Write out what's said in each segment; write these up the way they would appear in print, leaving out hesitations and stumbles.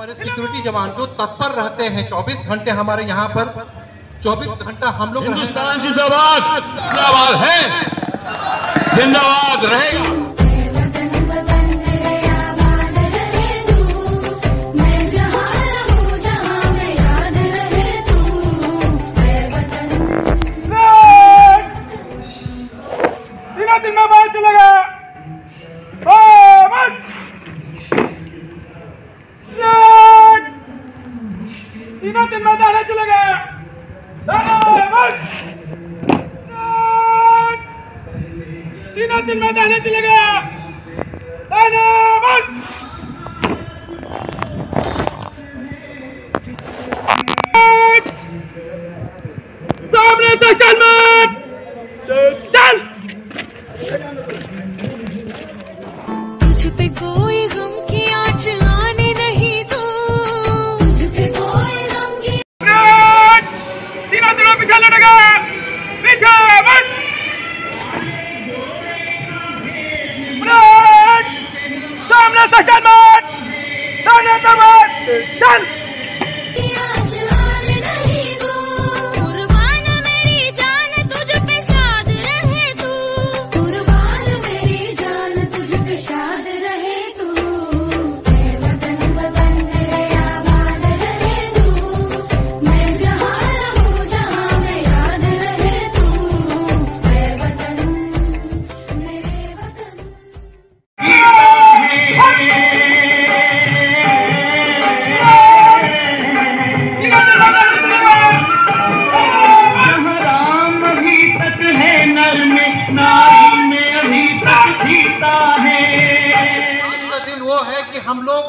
हमारे सिक्योरिटी जवान जो तत्पर रहते हैं 24 घंटे हमारे यहाँ पर 24 घंटा हम लोग हिंदुस्तान जिंदाबाद जिंदाबाद है, जिंदाबाद रहेगा। दिन में बाहर चलेगा तीनों दिन में दाना चलेगा तीनों दिन में दाना चलेगा सामने से चल तुझ पे कोई गम की आँच आने नहीं दो, तुझ पे कोई गम की तीनों दिनों पीछे लड़ेगा, पीछे मत सामने से चल मत दाने का मत चल आँच आने नहीं दो, कुर्बान मेरी जान तुझ पे शाद रहे तू, कुर्बान मेरी जान तुझ पे शाद रहे तू, वतन वतन मेरे आबाद रहे तू, मैं जहाँ रहूँ जहाँ मैं याद रहे तू, वतन मेरे वतन। कि हम लोग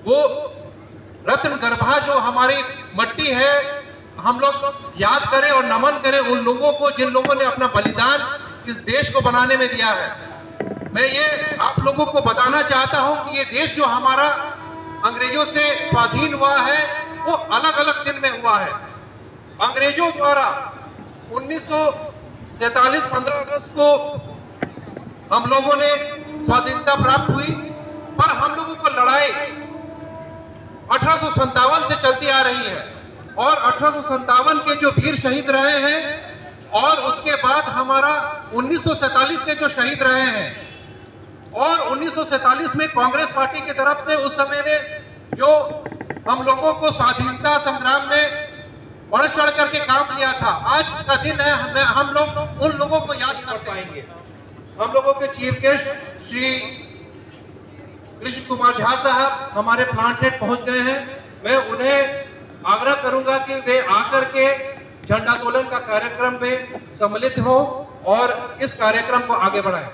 वो रत्न गर्भा जो हमारी मट्टी है हम लोग याद करें और नमन करें उन लोगों को जिन लोगों ने अपना बलिदान इस देश को बनाने में दिया है। मैं ये आप लोगों को बताना चाहता हूं कि ये देश जो हमारा अंग्रेजों से स्वाधीन हुआ है वो अलग अलग दिन में हुआ है। अंग्रेजों द्वारा 1947 15 अगस्त को हम लोगों ने स्वाधीनता प्राप्त हुई, पर हम लोगों को लड़ाई 1857 से चलती आ रही है और 1857 के जो वीर शहीद रहे हैं और उसके बाद हमारा 1947 के जो शहीद रहे हैं और 1947 में कांग्रेस पार्टी की तरफ से उस समय ने जो हम लोगों को स्वाधीनता संग्राम में बढ़ चढ़ करके काम लिया था, आज का दिन है हम लोग उन लोगों को याद कर पाएंगे। हम लोगों के चीफ गेस्ट श्री कृष्ण कुमार झा साहब हमारे प्लांट हेड पहुंच गए हैं। मैं उन्हें आग्रह करूंगा कि वे आकर के झंडोत्तोलन का कार्यक्रम में सम्मिलित हों और इस कार्यक्रम को आगे बढ़ाएं।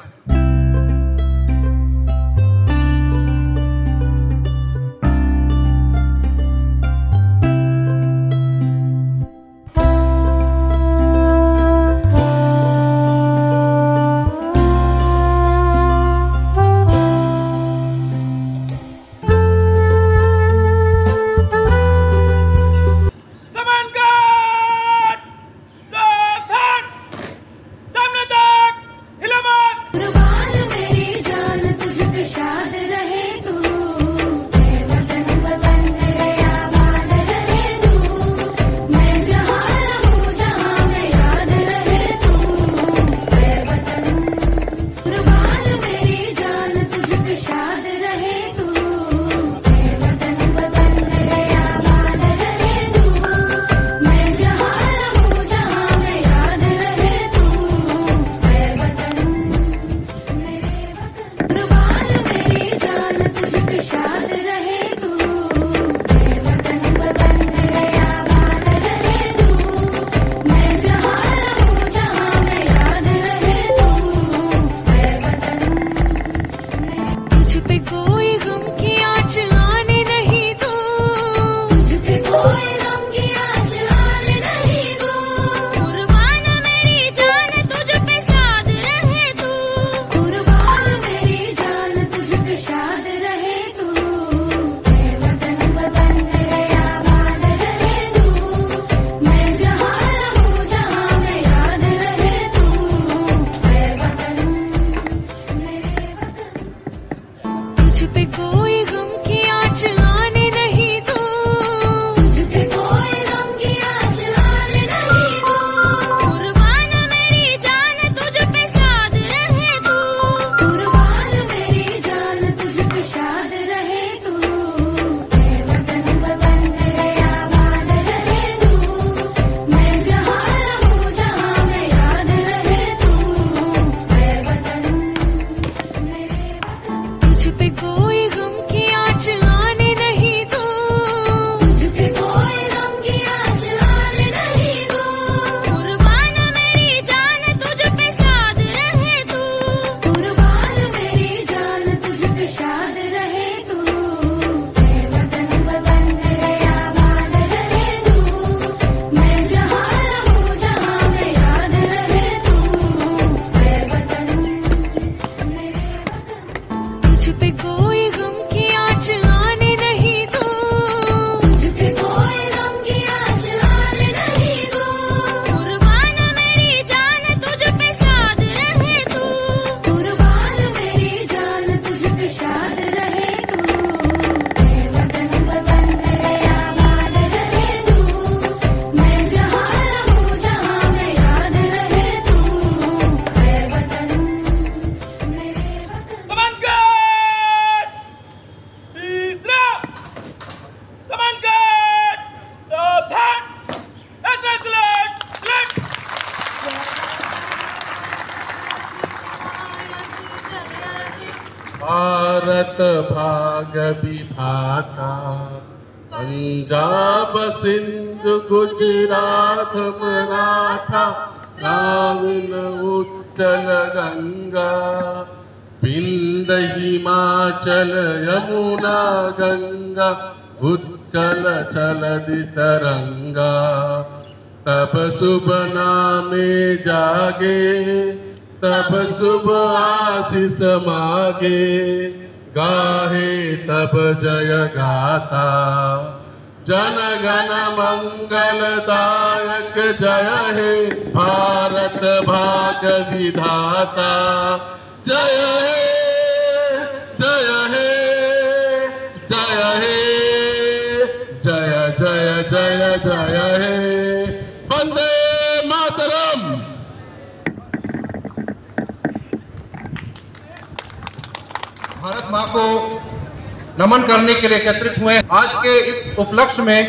सामने तक हिला मत। भारत भाग विधाता, पंजाब सिंध गुजरात मराठा, द्राविड़ उत्कल गंगा, विंध्य हिमाचल यमुना गंगा, उत्कल चलति तरंगा। तब शुभ नामे जागे, तब शुभ आशीष मागे, गाहे तब जय गाथा। जन गण मंगलदायक जय हे, भारत भाग विधाता। जय हे जय हे जय हे, जय जय जय जय हे। वंदे मातरम। भारत माँ को नमन करने के लिए एकत्रित हुए। आज के इस उपलक्ष्य में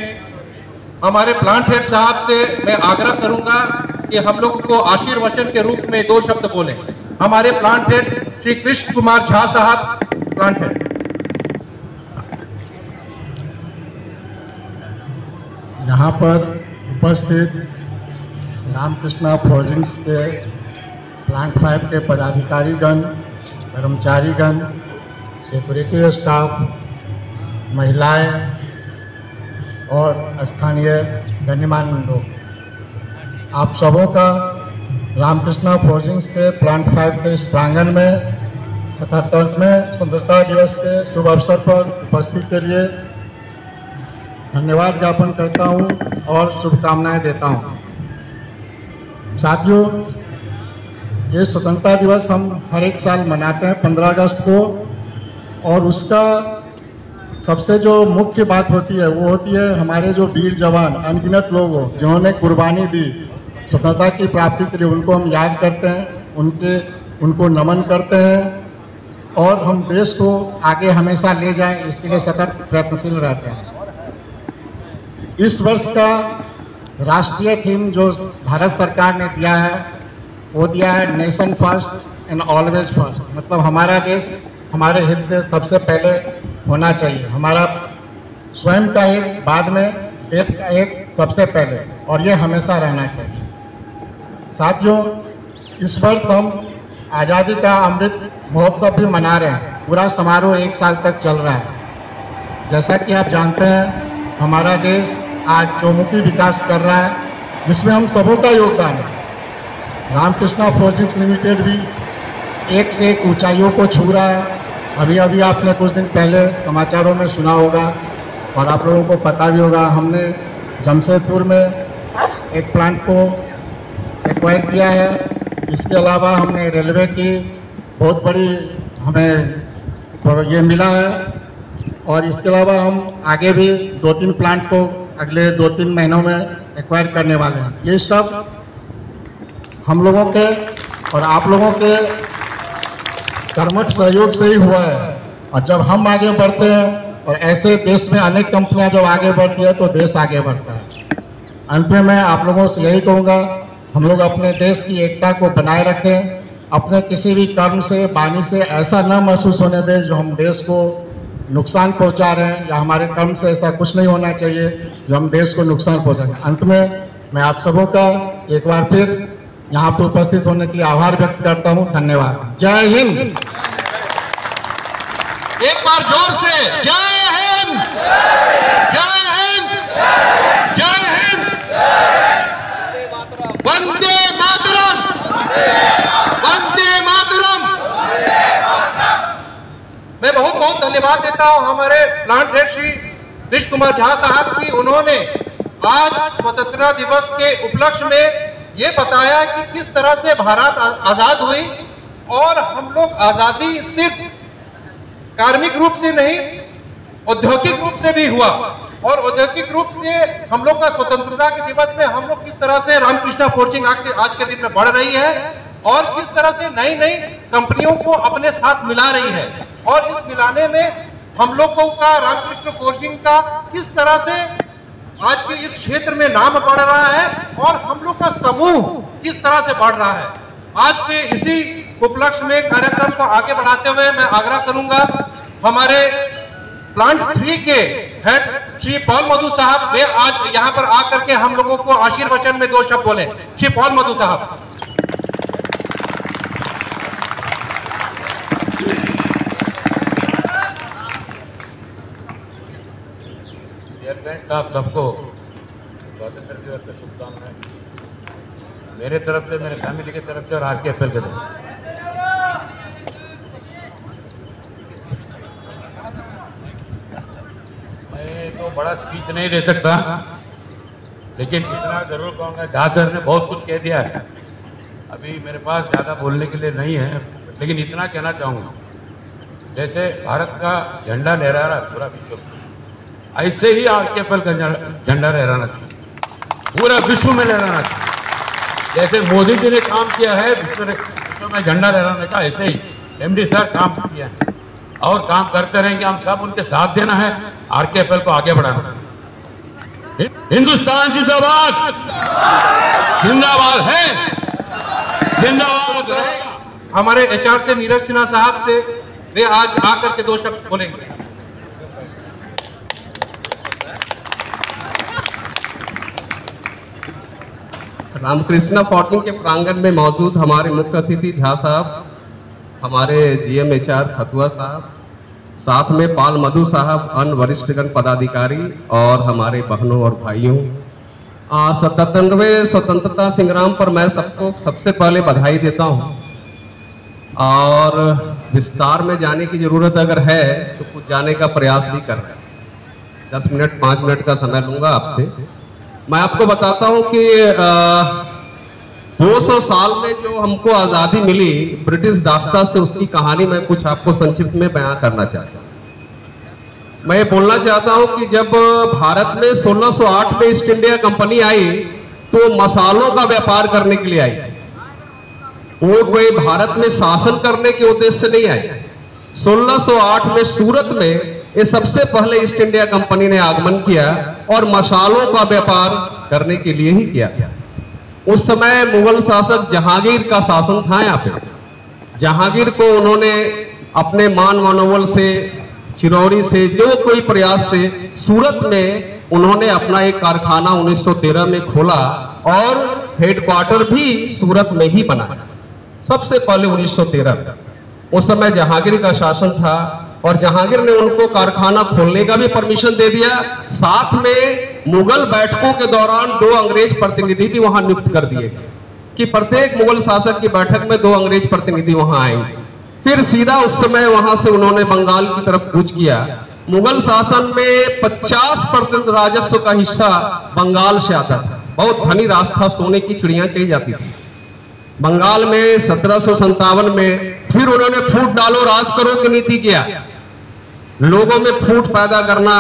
हमारे प्लांट हेड साहब से मैं आग्रह करूंगा कि हम लोग को आशीर्वचन के रूप में 2 शब्द बोलें। हमारे प्लांट हेड श्री कृष्ण कुमार झा साहब, प्लांट हेड। यहाँ पर उपस्थित रामकृष्णा फोर्जिंग्स के प्लांट 5 के पदाधिकारीगण, कर्मचारीगण, सिक्योरिटी स्टाफ, महिलाएं और स्थानीय गण्यमान्य लोग, आप सबों का रामकृष्णा फोर्जिंग्स के प्लांट 5 के इस प्रांगण में 77वें स्वतंत्रता दिवस के शुभ अवसर पर उपस्थिति के लिए धन्यवाद ज्ञापन करता हूं और शुभकामनाएं देता हूं। साथियों, ये स्वतंत्रता दिवस हम हर एक साल मनाते हैं 15 अगस्त को, और उसका सबसे जो मुख्य बात होती है वो होती है हमारे जो वीर जवान, अनगिनत लोग हो जिन्होंने कुर्बानी दी स्वतंत्रता की प्राप्ति के लिए, उनको हम याद करते हैं, उनको नमन करते हैं और हम देश को आगे हमेशा ले जाएं इसके लिए सतत प्रयत्नशील रहते हैं। इस वर्ष का राष्ट्रीय थीम जो भारत सरकार ने दिया है वो दिया है nation first and always first, मतलब हमारा देश हमारे हित से सबसे पहले होना चाहिए, हमारा स्वयं का हित बाद में, देश का हित सबसे पहले, और ये हमेशा रहना चाहिए। साथियों, इस वर्ष हम आज़ादी का अमृत महोत्सव भी मना रहे हैं। पूरा समारोह 1 साल तक चल रहा है। जैसा कि आप जानते हैं, हमारा देश आज चौमुखी विकास कर रहा है, जिसमें हम सबों का योगदान है। रामकृष्णा फोर्जिंग्स लिमिटेड भी एक से एक ऊंचाइयों को छू रहा है। अभी अभी आपने कुछ दिन पहले समाचारों में सुना होगा और आप लोगों को पता भी होगा, हमने जमशेदपुर में एक प्लांट को एक्वायर किया है। इसके अलावा हमने रेलवे की बहुत बड़ी हमें ये मिला है, और इसके अलावा हम आगे भी 2-3 प्लांट को अगले 2-3 महीनों में एक्वायर करने वाले हैं। ये सब हम लोगों के और आप लोगों के कर्मठ सहयोग से ही हुआ है। और जब हम आगे बढ़ते हैं और ऐसे देश में अनेक कंपनियां जब आगे बढ़ती है तो देश आगे बढ़ता है। अंत में मैं आप लोगों से यही कहूँगा, हम लोग अपने देश की एकता को बनाए रखें, अपने किसी भी कर्म से, वाणी से ऐसा न महसूस होने दें जो हम देश को नुकसान पहुंचा रहे हैं, या हमारे कर्म से ऐसा कुछ नहीं होना चाहिए जो हम देश को नुकसान पहुंचाएं। अंत में मैं आप सबों का एक बार फिर यहाँ पर उपस्थित होने के लिए आभार व्यक्त करता हूँ। धन्यवाद। जय हिंद। एक बार जोर से जय हिंद, जय हिंद, जय हिंद, वंदे मातरम, वंदे मातरम। मैं बहुत बहुत धन्यवाद देता हूं हमारे प्लांट हेड श्री कृष्ण कुमार झा साहब की। उन्होंने आज स्वतंत्रता दिवस के उपलक्ष्य में ये बताया कि किस तरह से भारत आजाद हुई, और हम लोग आजादी सिर्फ कार्मिक रूप से नहीं, औद्योगिक रूप से भी हुआ। और औद्योगिक रूप से हम लोग का स्वतंत्रता के दिवस में हम लोग किस तरह से रामकृष्णा फोर्जिंग आज के दिन में बढ़ रही है, और किस तरह से नई नई कंपनियों को अपने साथ मिला रही है। और इस मिलाने में हम लोगों का रामकृष्ण फोर्जिंग का किस तरह से आज के इस क्षेत्र में नाम बढ़ रहा है, और हम लोग का समूह किस तरह से बढ़ रहा है। आज के इसी उपलक्ष्य में कार्यक्रम को आगे बढ़ाते हुए मैं आग्रह करूंगा हमारे प्लांट 3 के हेड श्री पॉल मधु साहब, वे आज यहाँ पर आकर के हम लोगों को आशीर्वचन में 2 शब्द बोले। श्री पॉल मधु साहब। आप सबको स्वतंत्रता दिवस की शुभकामनाएं मेरे तरफ से, मेरे फैमिली की तरफ से और आरकेएफएल के तरफ। मैं तो बड़ा स्पीच नहीं दे सकता, लेकिन इतना जरूर कहूँगा, झा सर ने बहुत कुछ कह दिया है, अभी मेरे पास ज़्यादा बोलने के लिए नहीं है, लेकिन इतना कहना चाहूँगा, जैसे भारत का झंडा लहरा रहा पूरा विश्व, ऐसे ही आरकेएफएल का झंडा लहराना चाहिए, पूरा विश्व में लहराना चाहिए। जैसे मोदी जी ने काम किया है विश्व में झंडा लहराने का, ऐसे ही एमडी सर काम किया है और काम करते रहेंगे। हम सब उनके साथ देना है, आरकेएफएल को आगे बढ़ाना। हिंदुस्तान जिंदाबाद, जिंदाबाद है, जिंदाबाद रहेगा। हमारे एचआर से नीरज सिन्हा साहब से, वे आज आकर के 2 शब्द बोलेंगे। रामकृष्णा फॉर्टिंग के प्रांगण में मौजूद हमारे मुख्य अतिथि झा साहब, हमारे जीएम एचआर खतुआ साहब, साथ में पाल मधु साहब, अन्य वरिष्ठगण पदाधिकारी और हमारे बहनों और भाइयों, 77वें स्वतंत्रता संग्राम पर मैं सबको सबसे पहले बधाई देता हूं। और विस्तार में जाने की जरूरत अगर है तो कुछ जाने का प्रयास भी कर रहे हैं। 10 मिनट 5 मिनट का समय लूंगा आपसे। मैं आपको बताता हूं कि 200 साल में जो हमको आज़ादी मिली ब्रिटिश दास्ता से, उसकी कहानी मैं कुछ आपको संक्षिप्त में बयां करना चाहता हूं। मैं बोलना चाहता हूं कि जब भारत में 1608 में ईस्ट इंडिया कंपनी आई तो मसालों का व्यापार करने के लिए आई थी, वो कोई भारत में शासन करने के उद्देश्य से नहीं आई। 1608 में सूरत में ये सबसे पहले ईस्ट इंडिया कंपनी ने आगमन किया और मसालों का व्यापार करने के लिए ही किया। उस समय मुगल शासक जहांगीर का शासन था यहाँ पे। जहांगीर को उन्होंने अपने मान मनोबल से, चिरौरी से, जो कोई प्रयास से सूरत में उन्होंने अपना एक कारखाना 1913 में खोला और हेडक्वार्टर भी सूरत में ही बना, सबसे पहले 1913। उस समय जहांगीर का शासन था और जहांगीर ने उनको कारखाना खोलने का भी परमिशन दे दिया। साथ में मुगल बैठकों के दौरान 2 अंग्रेज प्रतिनिधि भी वहां नियुक्त कर दिए कि प्रत्येक मुगल शासक की बैठक में 2 अंग्रेज प्रतिनिधि वहां आएंगे। फिर सीधा उस समय वहां से उन्होंने बंगाल की तरफ कूच किया। मुगल शासन में 50% राजस्व का हिस्सा बंगाल से आता था। बहुत धनी राज था, सोने की चिड़िया कही जाती थी। बंगाल में 1757 में फिर उन्होंने फूट डालो राज करो की नीति किया। लोगों में फूट पैदा करना,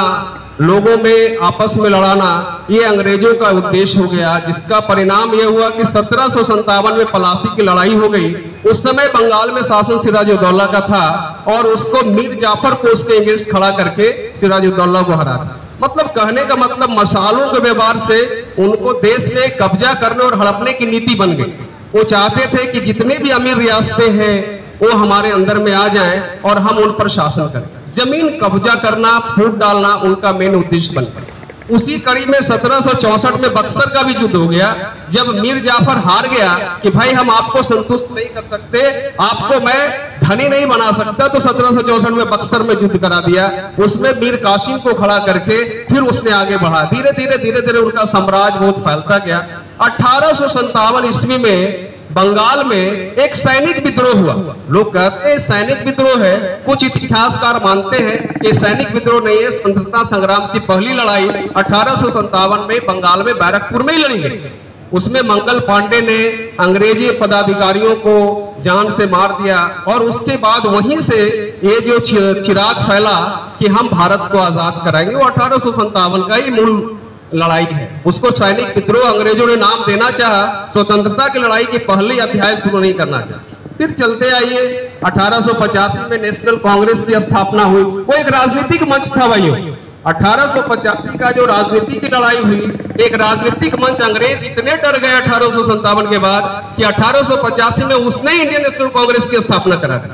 लोगों में आपस में लड़ाना, ये अंग्रेजों का उद्देश्य हो गया, जिसका परिणाम यह हुआ कि 1757 में पलासी की लड़ाई हो गई। उस समय बंगाल में शासन सिराजुद्दौला का था और उसको मीर जाफर को उसके अगेंस्ट खड़ा करके सिराजुद्दौला को हरा। मतलब कहने का मतलब मसालों के व्यवहार से उनको देश में कब्जा करने और हड़पने की नीति बन गई। वो चाहते थे कि जितने भी अमीर रियासतें हैं वो हमारे अंदर में आ जाएं और हम उन पर शासन करें। जमीन कब्जा करना, फूट डालना उनका मेन उद्देश्य बन गया। उसी कड़ी में 1764 में बक्सर का भी युद्ध हो गया। जब मीर जाफर हार गया कि भाई हम आपको संतुष्ट नहीं कर सकते, आपको मैं धनी नहीं बना सकता, तो 1764 में बक्सर में युद्ध करा दिया। उसमें मीर कासिम को खड़ा करके फिर उसने आगे बढ़ा। धीरे धीरे उनका साम्राज्य बहुत फैलता गया। 1857 ईस्वी में बंगाल में एक सैनिक विद्रोह हुआ। लोग कहते हैं सैनिक विद्रोह है, कुछ इतिहासकार मानते हैं कि सैनिक विद्रोह नहीं है। स्वतंत्रता संग्राम की पहली लड़ाई 1857 में बंगाल में बैरकपुर में ही लड़ी गई। उसमें मंगल पांडे ने अंग्रेजी पदाधिकारियों को जान से मार दिया और उसके बाद वहीं से ये जो चिराग फैला कि हम भारत को आजाद कराएंगे, वो 1857 का ही मूल लड़ाई है। उसको सैनिक विद्रोह अंग्रेजों ने नाम देना चाहा, स्वतंत्रता की लड़ाई के पहले अध्याय शुरू नहीं करना चाहा। फिर चलते आइए 1885 में नेशनल कांग्रेस की स्थापना हुई। वो एक राजनीतिक मंच था भाइयों। 1885 का जो राजनीति की लड़ाई हुई, एक राजनीतिक मंच अंग्रेज इतने डर गए 1857 के बाद कि 1885 में उसने इंडियन नेशनल कांग्रेस की स्थापना करा दी,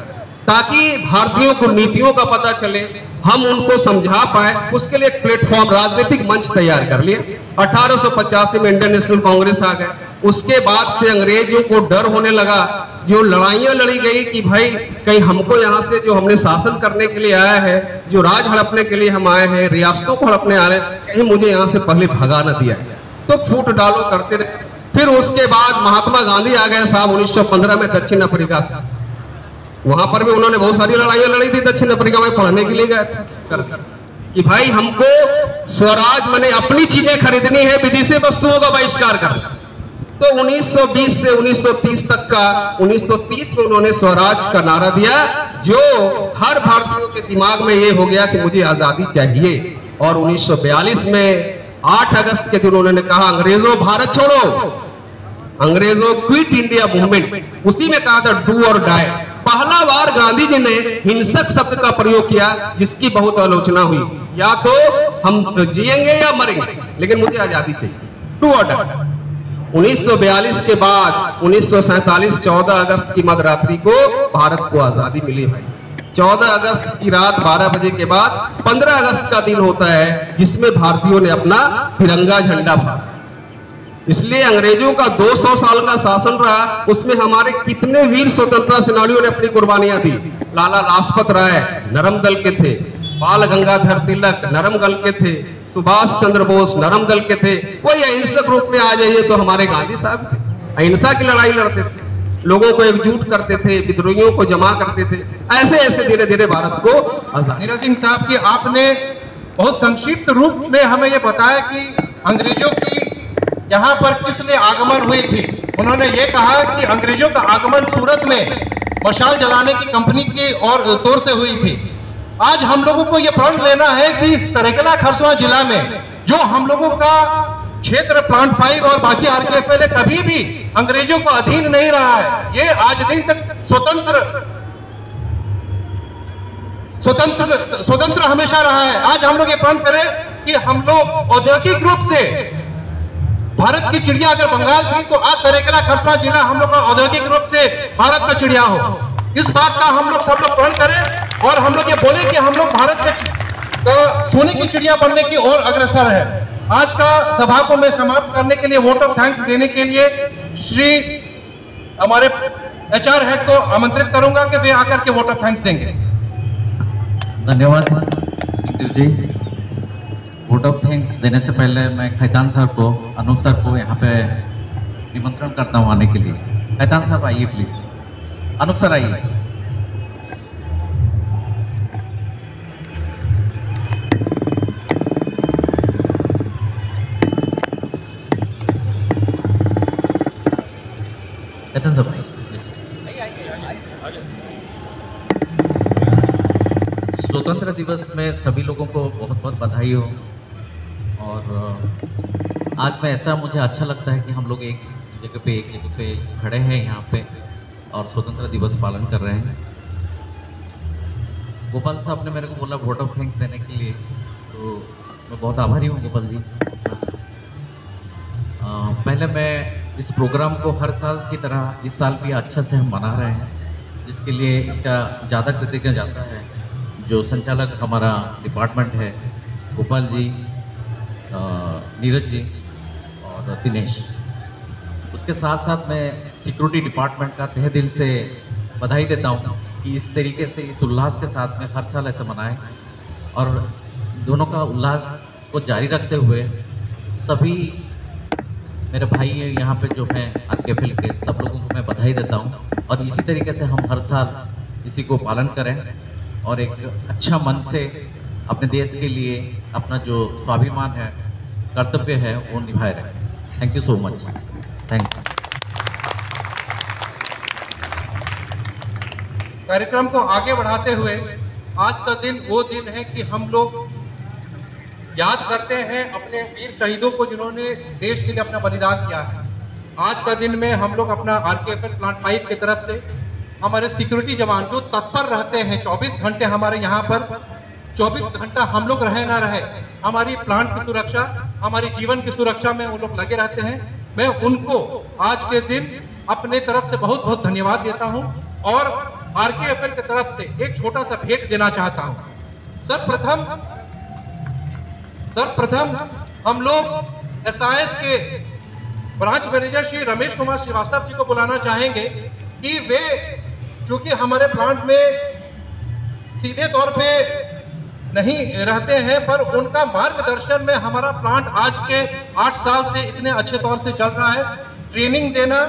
ताकि भारतीयों को नीतियों का पता चले, हम उनको समझा पाए। उसके लिए एक प्लेटफॉर्म, राजनीतिक मंच तैयार कर लिए। 1885 में इंडियन नेशनल कांग्रेस आ गए। उसके बाद से अंग्रेजों को डर होने लगा, जो लड़ाइयां लड़ी गई कि भाई कहीं हमको यहाँ से, जो हमने शासन करने के लिए आया है, जो राज हड़पने के लिए हम आए हैं, रियासतों को हड़पने आ रहे हैं, कहीं मुझे यहाँ से पहले भगा न दिया। तो फूट डालो करते रहे। फिर उसके बाद महात्मा गांधी आ गए साहब 1915 में दक्षिण अफ्रीका से। वहां पर भी उन्होंने बहुत सारी लड़ाइयां लड़ी थी, दक्षिण अफ्रीका में पढ़ने के लिए गए थे कि भाई हमको स्वराज माने अपनी चीजें खरीदनी है, विदेशी वस्तुओं का बहिष्कार करना। तो 1920 से 1930 तक का, 1930 में उन्होंने स्वराज का नारा दिया, जो हर भारतीयों के दिमाग में ये हो गया कि मुझे आजादी चाहिए। और 1942 में 8 अगस्त के दिन उन्होंने कहा, अंग्रेजों भारत छोड़ो, अंग्रेजों क्विट इंडिया मूवमेंट। उसी में कहा था डू और डाई। पहला बार गांधी जी ने हिंसक शब्द का प्रयोग किया, जिसकी बहुत आलोचना हुई, या तो हम जिएंगे या मरेंगे, लेकिन मुझे आजादी चाहिए, डू और डाई। 1942 के बाद 1947 14 अगस्त की मध्यरात्रि को भारत को आजादी मिली भाई। 14 अगस्त की रात 12 बजे के बाद 15 अगस्त का दिन होता है, जिसमें भारतीयों ने अपना तिरंगा झंडा फहराया। इसलिए अंग्रेजों का 200 साल का शासन रहा, उसमें हमारे कितने वीर स्वतंत्रता सेनानियों ने अपनी कुर्बानियां दी। लाला लाजपत राय नरम दल के थे, बाल गंगाधर तिलक नरम दल के थे, सुभाष चंद्र बोस नरम दल के थे। कोई अहिंसक रूप में आ जाइए तो हमारे गांधी साहब थे, अहिंसा की लड़ाई लड़ते थे, लोगों को एकजुट करते थे, विद्रोहियों को जमा करते थे। ऐसे ऐसे धीरे धीरे भारत को आजाद। नीरज सिंह साहब की आपने बहुत संक्षिप्त रूप में हमें यह बताया कि अंग्रेजों की यहाँ पर किसने आगमन हुई थी। उन्होंने ये कहा कि अंग्रेजों का आगमन सूरत में मशाल जलाने की कंपनी की और तौर से हुई थी। आज हम लोगों को ये प्रण लेना है कि सरायकेला खरसावां जिला में जो हम लोगों का क्षेत्र प्लांट 5 और बाकी आरकेएफएल कभी भी अंग्रेजों को अधीन नहीं रहा है। ये आज दिन तक स्वतंत्र हमेशा रहा है। आज हम लोग ये प्रण करें कि हम लोग औद्योगिक रूप से भारत की चिड़िया अगर बंगाल थी, तो आज सरायकेला खरसावां जिला हम लोग का औद्योगिक रूप से भारत का चिड़िया हो। इस बात का हम लोग सब लोग प्रण करें और हम लोग ये बोले कि हम लोग भारत के सोने की चिड़िया बनने की ओर अग्रसर है। आज का सभा को मैं समाप्त करने के लिए वोट ऑफ थैंक्स देने के लिए श्री हमारे HR हेड को आमंत्रित करूंगा कि वे आकर के वोट ऑफ थैंक्स देंगे। धन्यवाद Singh ji. Vote of thanks देने से पहले मैं खैतान साहब को, अनूप सर को यहाँ पे निमंत्रण करता हूँ आने के लिए। खैतान साहब आइए प्लीज, अनूप सर आइए। खैतान साहब आइए। स्वतंत्र दिवस में सभी लोगों को बहुत बहुत बधाई हो। और आज में ऐसा मुझे अच्छा लगता है कि हम लोग एक जगह पे खड़े हैं यहाँ पे और स्वतंत्र दिवस पालन कर रहे हैं। गोपाल साहब ने मेरे को बोला वोट ऑफ थैंक्स देने के लिए, तो मैं बहुत आभारी हूँ गोपाल जी। पहले मैं इस प्रोग्राम को हर साल की तरह इस साल भी अच्छे से हम मना रहे हैं, जिसके लिए इसका ज़्यादा कृतज्ञ जाता है जो संचालक हमारा डिपार्टमेंट है, गोपाल जी, नीरज जी और दिनेश। उसके साथ साथ मैं सिक्योरिटी डिपार्टमेंट का तहे दिल से बधाई देता हूँ कि इस तरीके से, इस उल्लास के साथ में हर साल ऐसा मनाएं। और दोनों का उल्लास को जारी रखते हुए सभी मेरे भाई यहाँ पे जो हैं आरकेएफएल के, सब लोगों को मैं बधाई देता हूँ। और इसी तरीके से हम हर साल इसी को पालन करें और एक अच्छा मन से अपने देश के लिए अपना जो स्वाभिमान है, कर्तव्य है, वो निभाए रहे। Thank you so much. Thanks. कार्यक्रम को आगे बढ़ाते हुए आज का दिन वो दिन है कि हम लोग याद करते हैं अपने वीर शहीदों को जिन्होंने देश के लिए अपना बलिदान किया है। आज का दिन में हम लोग अपना आरकेएफएल प्लांट 5 की तरफ से हमारे सिक्योरिटी जवान जो तत्पर रहते हैं 24 घंटे हमारे यहाँ पर 24 घंटा हम लोग रहे ना रहे, हमारी प्लांट की सुरक्षा, हमारी जीवन की सुरक्षा में वो लोग लगे रहते हैं। मैं उनको आज के दिन अपने तरफ से बहुत बहुत धन्यवाद देता हूं और RKFL की तरफ से एक छोटा सा भेंट देना चाहता हूं। सर्वप्रथम हम लोग SIS के ब्रांच मैनेजर श्री रमेश कुमार श्रीवास्तव जी को बुलाना चाहेंगे कि वे चूंकि हमारे प्लांट में सीधे तौर पे नहीं रहते हैं, पर उनका मार्गदर्शन में हमारा प्लांट आज के 8 साल से इतने अच्छे तौर से चल रहा है। ट्रेनिंग देना,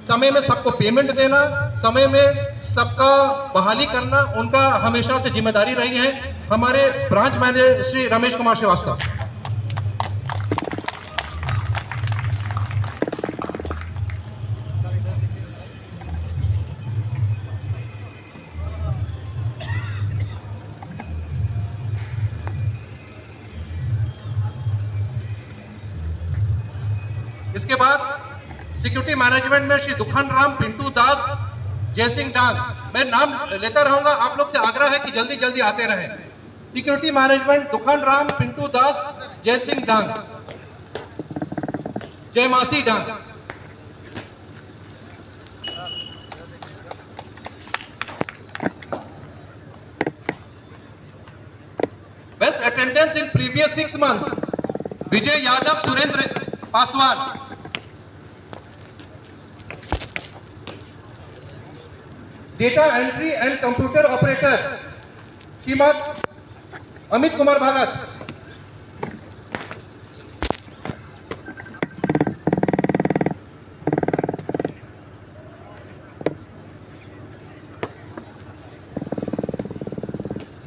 समय में सबको पेमेंट देना, समय में सबका बहाली करना उनका हमेशा से जिम्मेदारी रही है। हमारे ब्रांच मैनेजर श्री रमेश कुमार श्रीवास्तव। इसके बाद सिक्योरिटी मैनेजमेंट में श्री दुखन राम पिंटू दास जयसिंह डांग। मैं नाम लेता रहूंगा, आप लोग से आग्रह है कि जल्दी जल्दी आते रहें। Security management Dukhan Ram Pintu Das Jaisingh Dang, Jaimasi Dang. Best attendance in previous 6 months Vijay Yadav Surendra Paswan. Data entry and computer operator Shriman Amit Kumar Bhagat.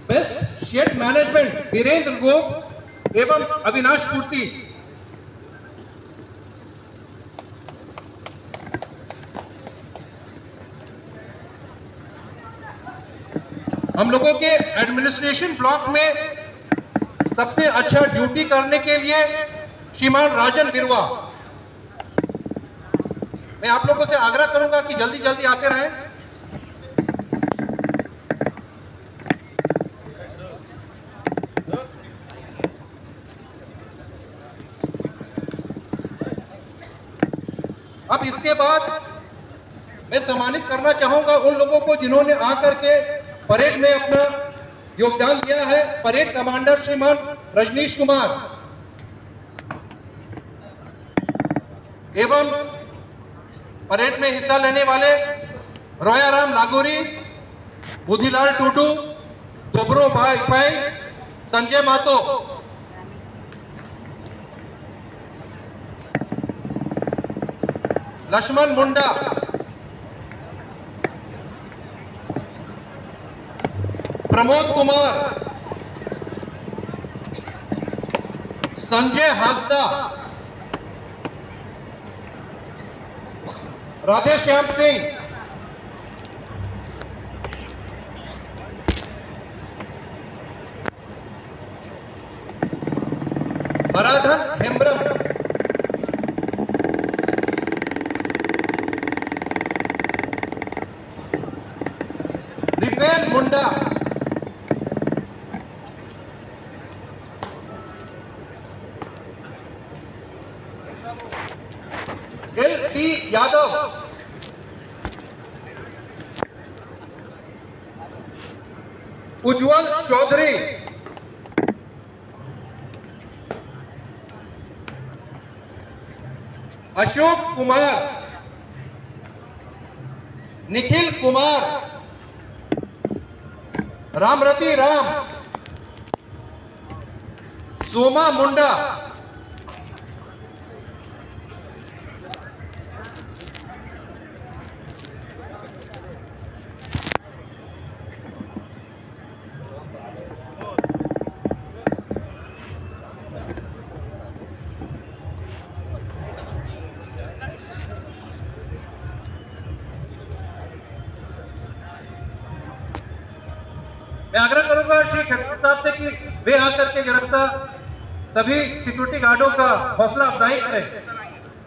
Best shed management Virendra Gop एवं अविनाश पूर्ति। हम लोगों के एडमिनिस्ट्रेशन ब्लॉक में सबसे अच्छा ड्यूटी करने के लिए श्रीमान राजन बिरवा। मैं आप लोगों से आग्रह करूंगा कि जल्दी जल्दी आते रहें। अब इसके बाद मैं सम्मानित करना चाहूंगा उन लोगों को जिन्होंने आकर के परेड में अपना योगदान दिया है। परेड कमांडर श्रीमान रजनीश कुमार एवं परेड में हिस्सा लेने वाले रोयाराम नागोरी, बुधिलाल टूडू, दोबरो भाई, संजय मातो। लक्ष्मण मुंडा, प्रमोद कुमार, संजय हासदा, राधे श्याम सिंह, मराधन हेम्ब्रम, रिवेन मुंडा, LP यादव, उज्जवल चौधरी, अशोक कुमार, निखिल कुमार, रामरती राम, सोमा मुंडा, मैं आग्रह करूंगा श्री खत्तर साहब से कि वे आकर के जरा सा सभी सिक्योरिटी गार्डों का हौसला अफजाई करें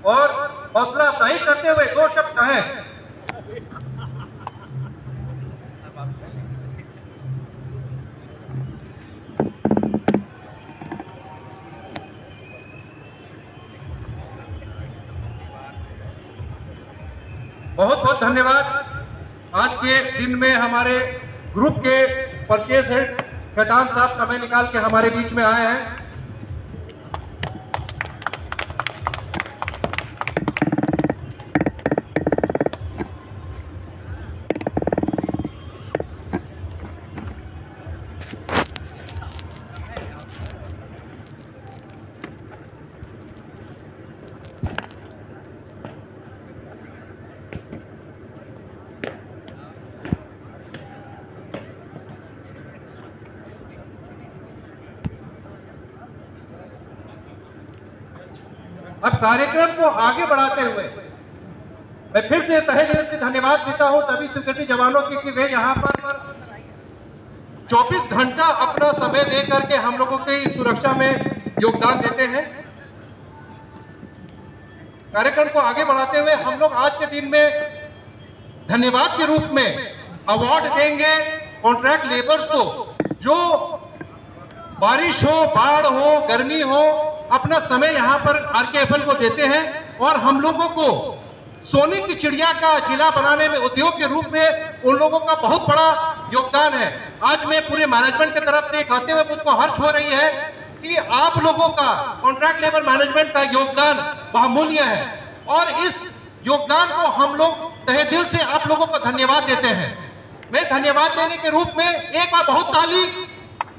और हौसला अफजाई करते हुए 2 शब्द कहें। बहुत धन्यवाद। आज के दिन में हमारे ग्रुप के परचेज हेड खैतान साहब समय निकाल के हमारे बीच में आए हैं। अब कार्यक्रम को आगे बढ़ाते हुए मैं फिर से तहे दिल से धन्यवाद देता हूं सभी सिक्योरिटी जवानों की कि वे यहां पर 24 घंटा अपना समय दे करके हम लोगों की सुरक्षा में योगदान देते हैं। कार्यक्रम को आगे बढ़ाते हुए हम लोग आज के दिन में धन्यवाद के रूप में अवार्ड देंगे कॉन्ट्रैक्ट लेबर्स को, जो बारिश हो, बाढ़ हो, गर्मी हो, अपना समय यहाँ पर आरकेएफएल को देते हैं और हम लोगों को सोने की चिड़िया का जिला बनाने में उद्योग के रूप में उन लोगों का बहुत बड़ा योगदान है। आज मैं पूरे मैनेजमेंट की तरफ से कहते हुए मुझको हर्ष हो रही है कि आप लोगों का कॉन्ट्रैक्ट लेबर मैनेजमेंट का योगदान बहुमूल्य है और इस योगदान को हम लोग तहे दिल से आप लोगों को धन्यवाद देते हैं। मैं धन्यवाद देने के रूप में एक बार बहुत ताली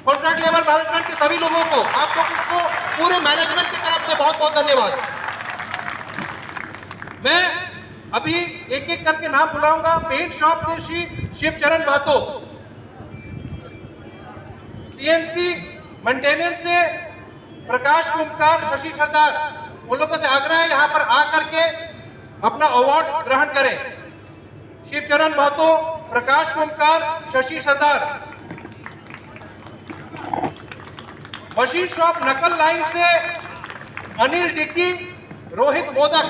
कॉन्ट्रैक्ट लेबर मैनेजमेंट के सभी लोगों को, आप लोगों को पूरे मैनेजमेंट की तरफ से बहुत बहुत धन्यवाद। मैं अभी एक एक करके नाम बुलाऊंगा। पेंट शॉप से श्री शिवचरण महतो, सीएनसी मेंटेनेंस से प्रकाश कुमकार, शशि सरदार, उन लोगों से आग्रह है यहाँ पर आकर के अपना अवार्ड ग्रहण करें। शिवचरण महतो, प्रकाश कुमकार, शशि सरदार। मशीन शॉप नकल लाइन से अनिल डिक्की, रोहित मोदक।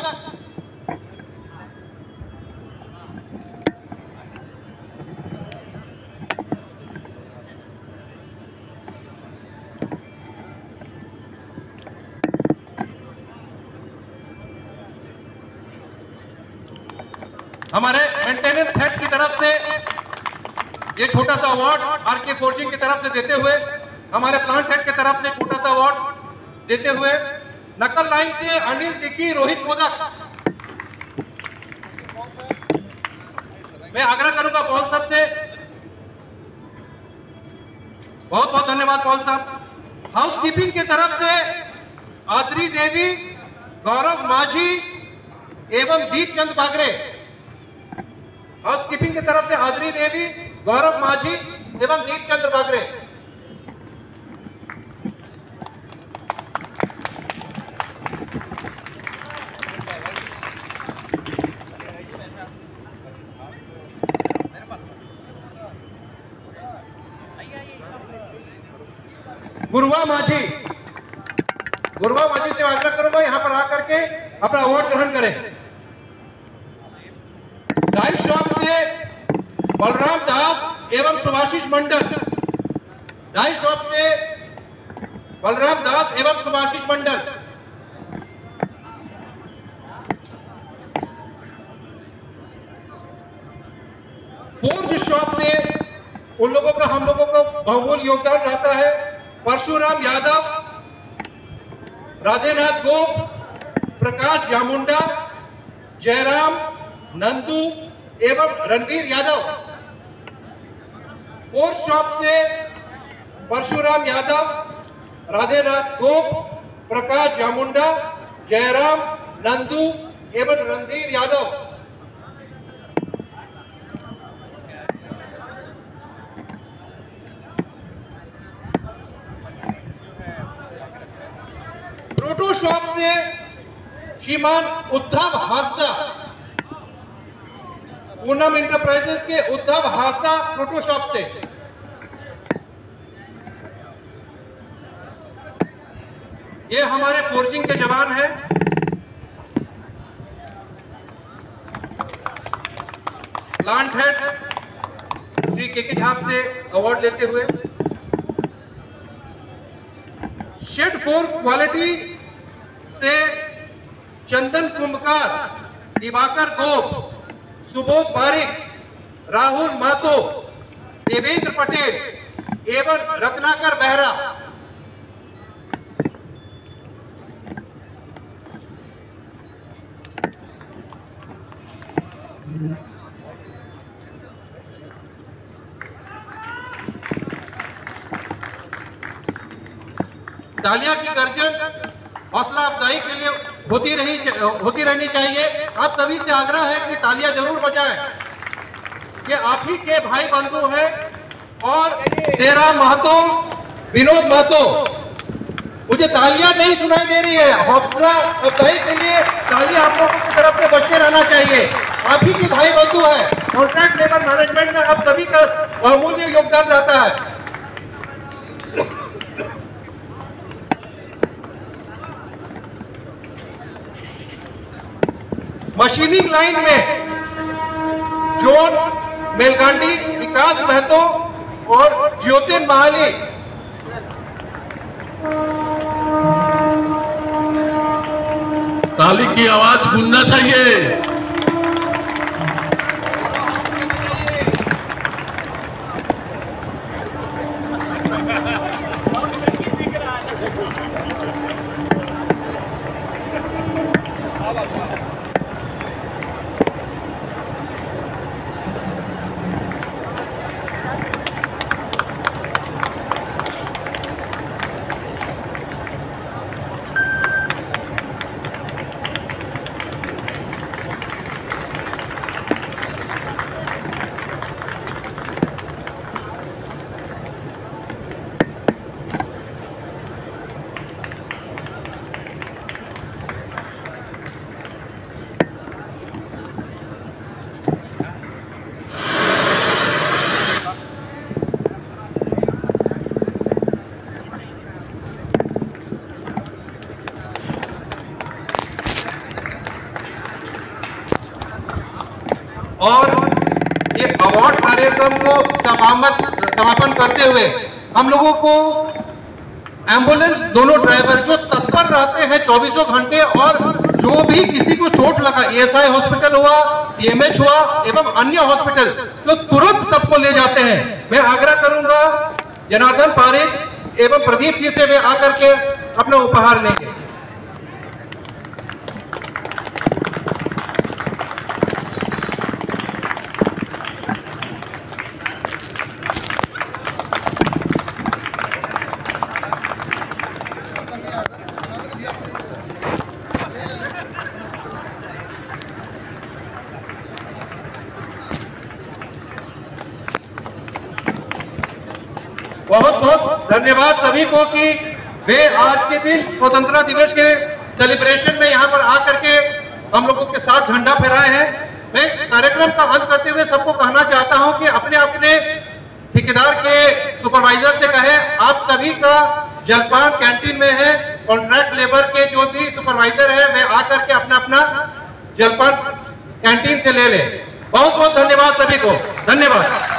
हमारे मेंटेनेंस हेड की तरफ से ये छोटा सा अवार्ड आरके फोर्जिंग की तरफ से देते हुए, हमारे प्लांट हेड की तरफ से छोटा सा अवार्ड देते हुए, नकल लाइन से अनिल डिक्की, रोहित मोदक। मैं आग्रह करूंगा पॉल साहब से, बहुत बहुत धन्यवाद पॉल साहब। हाउसकीपिंग की तरफ से आद्री देवी, गौरव माझी एवं दीपचंद बागरे। हाउसकीपिंग की तरफ से आद्री देवी, गौरव माझी एवं दीपचंद बागरे। गुरुवा माझी, गुरुवा माझी से आग्रह करूंगा यहां पर आकर के अपना अवार्ड ग्रहण करें। डाई शॉप से बलराम दास एवं सुभाषिष मंडल। डाई शॉप से बलराम दास एवं सुभाषिष मंडल। फोर्ज शॉप से उन लोगों का हम लोगों को बहुमूल्य योगदान रहता है। परशुराम यादव, राधेनाथ गोप, प्रकाश जामुंडा, जयराम, नंदू एवं रणवीर यादव। फोर्थ शॉप से परशुराम यादव, राधेनाथ गोप, प्रकाश जामुंडा, जयराम, नंदू एवं रणवीर यादव। प्रोटो शॉप से श्रीमान उद्धव हासदा, पूनम इंटरप्राइजेस के उद्धव हासदा प्रोटो शॉप से। ये हमारे फोर्जिंग के जवान हैं। प्लांट हेड श्री के झाप से अवार्ड लेते हुए। शेड फॉर क्वालिटी से चंदन कुंभकार, दिवाकर गोप, सुबोध पारिक, राहुल महतो, देवेंद्र पटेल एवं रत्नाकर बेहरा। तालियां की गर्जन हौसला अफजाई के लिए होती रहनी चाहिए। आप सभी से आग्रह है कि तालियां जरूर बजाएं। ये आप ही के भाई बंधु हैं और शेराम महतो, विनोद महतो। मुझे तालियां नहीं सुनाई दे रही है, हौसला अफजाई के लिए तालियां आप लोगों की तरफ से बजते रहना चाहिए। आप ही के भाई बंधु है। कॉन्ट्रैक्ट लेबर मैनेजमेंट में आप सभी का बहुमूल्य योगदान रहता है। मशीनिंग लाइन में जॉन मेलगांडी, विकास महतो और ज्योतिन महाली। ताली की आवाज गूंजना चाहिए। और ये अवार्ड कार्यक्रम को समापन करते हुए हम लोगों को एम्बुलेंस दोनों ड्राइवर जो तत्पर रहते हैं 24 घंटे और जो भी किसी को चोट लगा, ESI हॉस्पिटल हुआ, EMH हुआ एवं अन्य हॉस्पिटल, तो तुरंत सबको ले जाते हैं। मैं आग्रह करूंगा जनार्दन पारिक एवं प्रदीप जी से वे आकर के अपना उपहार लेंगे। बहुत बहुत धन्यवाद सभी को कि वे आज के दिन स्वतंत्रता दिवस के सेलिब्रेशन में यहाँ पर आकर के हम लोगों के साथ झंडा फहराए हैं। मैं कार्यक्रम का अंत करते हुए सबको कहना चाहता हूँ कि अपने अपने ठेकेदार के सुपरवाइजर से कहें, आप सभी का जलपान कैंटीन में है। कॉन्ट्रैक्ट लेबर के जो भी सुपरवाइजर है वे आकर के अपना अपना जलपान कैंटीन से ले लें। बहुत बहुत धन्यवाद सभी को। धन्यवाद।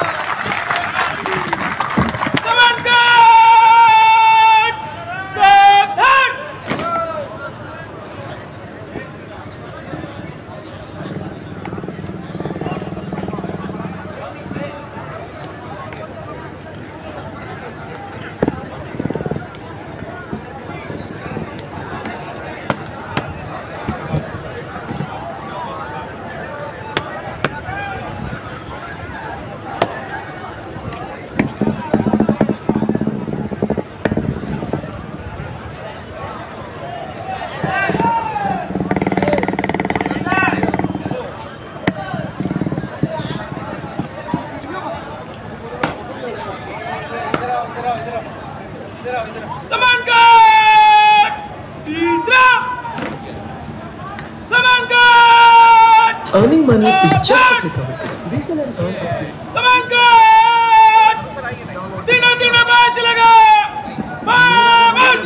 Earning money is just a click away. Listen and earn quickly.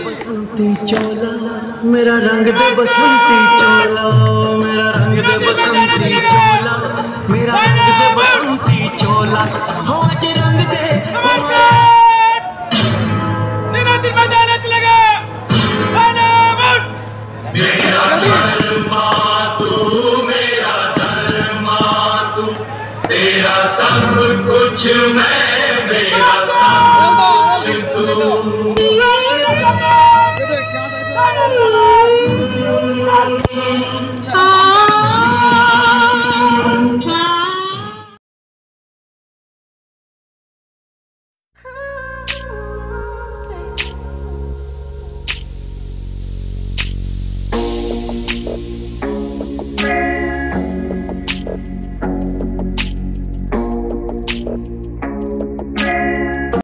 बसंती चोला मेरा रंग दे, बसंती चोला मेरा रंग दे, बसंती चोला मेरा रंग दे, बसंती चोला हो आज रंग दे। दिन बजाना चलेगा। मेरा धर्मा तू, मेरा धर्मा तू, कुछ मैं